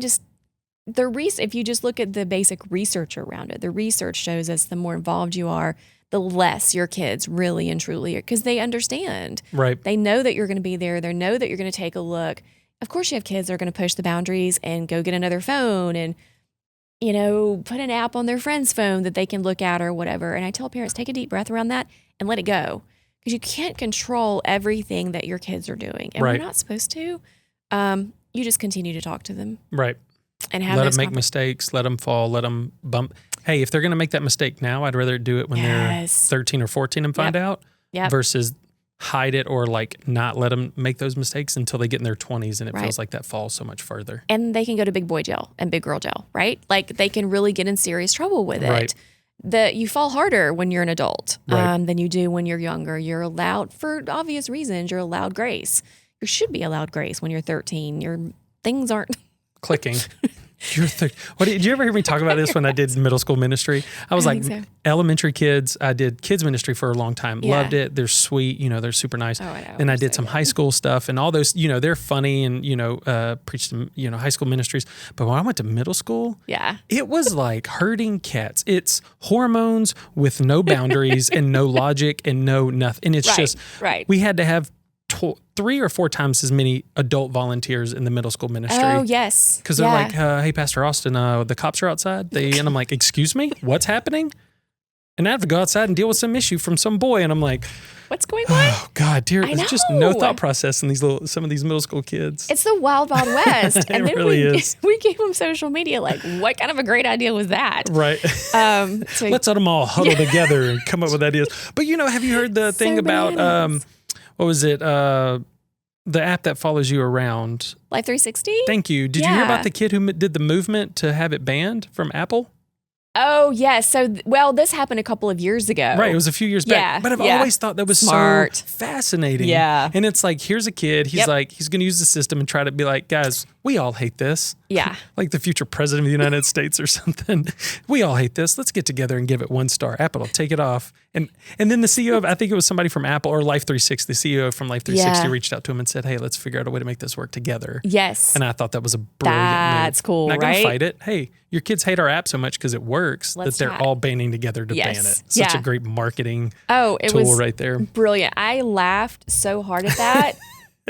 Speaker 1: just look at the basic research around it, the research shows us the more involved you are, the less your kids really and truly are, because they understand. Right. They know that you're going to be there. They know that you're going to take a look. Of course, you have kids that are going to push the boundaries and go get another phone and, put an app on their friend's phone that they can look at or whatever. And I tell parents, take a deep breath around that and let it go, because you can't control everything that your kids are doing. And we're not supposed to. You just continue to talk to them. Right. And have
Speaker 2: let them make mistakes, let them fall, let them bump. Hey, if they're going to make that mistake now, I'd rather do it when they're 13 or 14 and find out versus hide it or like not let them make those mistakes until they get in their 20s, and it feels like that falls so much further.
Speaker 1: And they can go to big boy jail and big girl jail, right? Like they can really get in serious trouble with it. Right. You fall harder when you're an adult than you do when you're younger. You're allowed, for obvious reasons, you're allowed grace. You should be allowed grace when you're 13. Your things aren't
Speaker 2: clicking. Did you ever hear me talk about this when I did middle school ministry? I was elementary kids. I did kids ministry for a long time. Yeah. Loved it. They're sweet. They're super nice. Oh, I know. And I did some high school stuff and all those, they're funny and, preached some, high school ministries. But when I went to middle school, it was like herding cats. It's hormones with no boundaries and no logic and no nothing. And it's we had to have 3 or 4 times as many adult volunteers in the middle school ministry.
Speaker 1: Oh, yes.
Speaker 2: Because they're like, hey, Pastor Austin, the cops are outside. And I'm like, excuse me? What's happening? And I have to go outside and deal with some issue from some boy. And I'm like,
Speaker 1: what's going on?
Speaker 2: Oh, God, dear. There's just no thought process in some of these middle school kids.
Speaker 1: It's the wild, wild west. And then
Speaker 2: really is.
Speaker 1: We gave them social media. Like, what kind of a great idea was that?
Speaker 2: Right. Let's let them all huddle together and come up with ideas. But, have you heard the thing about... what was it? the app that follows you around.
Speaker 1: Life 360?
Speaker 2: Thank you. Did you hear about the kid who did the movement to have it banned from Apple?
Speaker 1: Oh, yes. So, this happened a couple of years ago.
Speaker 2: Right. It was a few years back. But I've always thought that was
Speaker 1: smart.
Speaker 2: So fascinating.
Speaker 1: Yeah.
Speaker 2: And it's like, here's a kid. He's like, he's going to use the system and try to be like, guys, we all hate this.
Speaker 1: Yeah.
Speaker 2: Like the future president of the United States or something. We all hate this. Let's get together and give it 1 star. Apple will take it off. And then the CEO of, I think it was somebody from Apple or Life 360, the CEO from Life 360 reached out to him and said, hey, let's figure out a way to make this work together.
Speaker 1: Yes.
Speaker 2: And I thought that was a brilliant move.
Speaker 1: That's cool,
Speaker 2: Not going to fight it. Hey, your kids hate our app so much because it works that they're all banding together to ban it. Such a great marketing tool right there.
Speaker 1: Brilliant. I laughed so hard at that.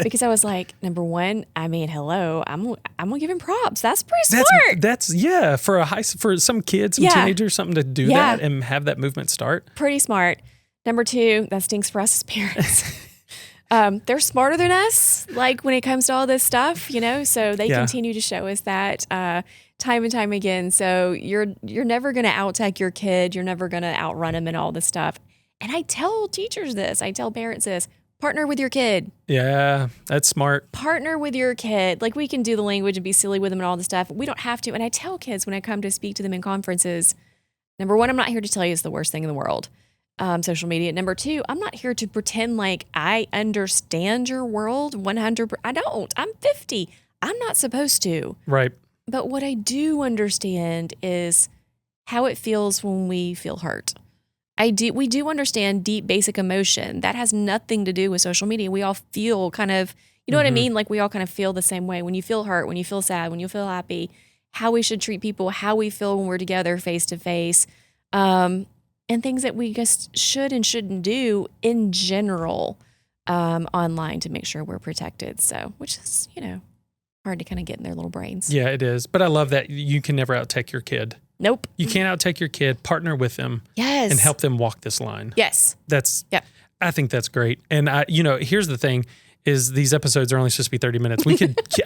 Speaker 1: Because I was like, number one, I mean, hello, I'm gonna give him props. That's pretty smart.
Speaker 2: That's for some kids, some teenagers, something to do that and have that movement start.
Speaker 1: Pretty smart. Number two, that stinks for us as parents. They're smarter than us, like when it comes to all this stuff, So they continue to show us that time and time again. So you're never gonna out-tech your kid. You're never gonna outrun them and all this stuff. And I tell teachers this. I tell parents this. Partner with your kid.
Speaker 2: Yeah, that's smart.
Speaker 1: Partner with your kid. Like, we can do the language and be silly with them and all this stuff. We don't have to. And I tell kids when I come to speak to them in conferences, number one, I'm not here to tell you it's the worst thing in the world, social media. Number two, I'm not here to pretend like I understand your world 100%. I don't. I'm 50. I'm not supposed to.
Speaker 2: Right.
Speaker 1: But what I do understand is how it feels when we feel hurt. We do understand deep basic emotion. That has nothing to do with social media. We all feel kind of, you know what I mean? Like, we all kind of feel the same way. When you feel hurt, when you feel sad, when you feel happy, how we should treat people, how we feel when we're together face to face, and things that we just should and shouldn't do in general online to make sure we're protected. So, which is, hard to kind of get in their little brains.
Speaker 2: Yeah, it is. But I love that you can never out-tech your kid.
Speaker 1: Nope.
Speaker 2: You can't out-tech your kid, partner with them, and help them walk this line.
Speaker 1: Yes.
Speaker 2: I think that's great. And here's the thing is these episodes are only supposed to be 30 minutes.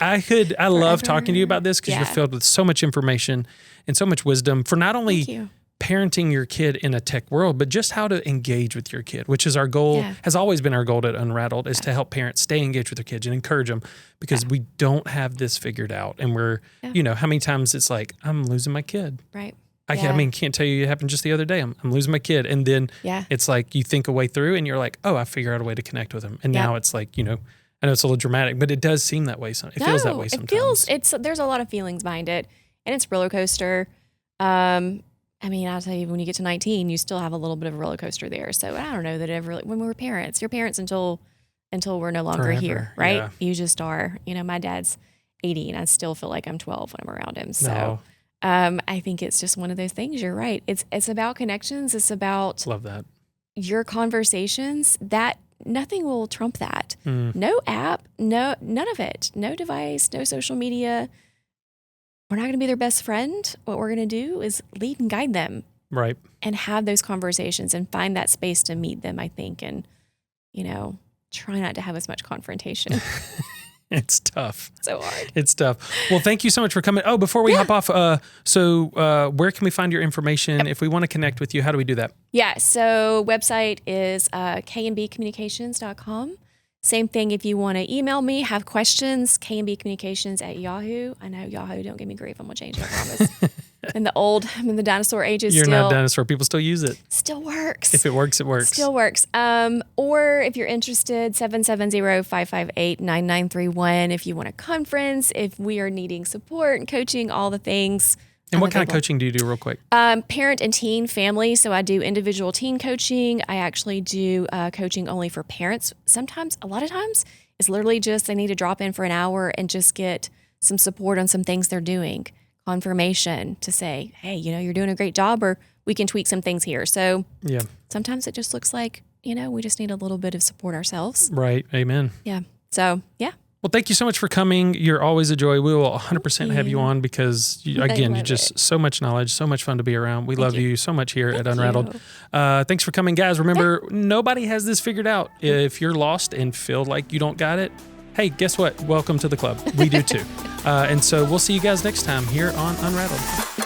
Speaker 2: I love talking to you about this because you're filled with so much information and so much wisdom for not only parenting your kid in a tech world, but just how to engage with your kid, which is our goal, has always been our goal at UNrattled, is to help parents stay engaged with their kids and encourage them because we don't have this figured out. And we're, how many times it's like, I'm losing my kid.
Speaker 1: Right.
Speaker 2: I mean, can't tell you it happened just the other day. I'm losing my kid. And then it's like you think a way through and you're like, oh, I figure out a way to connect with him. And now it's like, I know it's a little dramatic, but it does seem that way. It feels that way sometimes.
Speaker 1: There's a lot of feelings behind it, and it's roller coaster. I mean, I'll tell you, when you get to 19, you still have a little bit of a roller coaster there. So I don't know that ever, when we were parents, you're parents until we're no longer here, right? Yeah. You just are. My dad's 80 and I still feel like I'm 12 when I'm around him. So I think it's just one of those things. You're right. It's about connections. It's about
Speaker 2: love that.
Speaker 1: Your conversations. That nothing will trump that. No app, none of it. No device, no social media. We're not going to be their best friend. What we're going to do is lead and guide them.
Speaker 2: Right.
Speaker 1: And have those conversations and find that space to meet them, I think. And, try not to have as much confrontation.
Speaker 2: It's tough.
Speaker 1: So hard.
Speaker 2: It's tough. Well, thank you so much for coming. Oh, before we hop off, where can we find your information? If we want to connect with you, how do we do that?
Speaker 1: Yeah. So website is kmbcommunications.com. Same thing if you want to email me, have questions, kmbcommunications@Yahoo. I know Yahoo, don't give me grief. I'm going to change it, I promise. I'm in the dinosaur ages.
Speaker 2: You're not a dinosaur. People still use it.
Speaker 1: Still works.
Speaker 2: If it works, it works.
Speaker 1: Still works. Or if you're interested, 770-558-9931. If you want a conference, if we are needing support and coaching, all the things.
Speaker 2: And what kind of coaching do you do real quick?
Speaker 1: Parent and teen family. So I do individual teen coaching. I actually do coaching only for parents. A lot of times, it's literally just they need to drop in for an hour and just get some support on some things they're doing. Confirmation to say, hey, you're doing a great job, or we can tweak some things here. So sometimes it just looks like, we just need a little bit of support ourselves.
Speaker 2: Right. Amen.
Speaker 1: Yeah. So, yeah.
Speaker 2: Well, thank you so much for coming. You're always a joy. We will 100% have you on because, you just so much knowledge, so much fun to be around. We love you so much here at UNrattled. Thanks for coming, guys. Remember, nobody has this figured out. If you're lost and feel like you don't got it, hey, guess what? Welcome to the club. We do too. And so we'll see you guys next time here on UNrattled.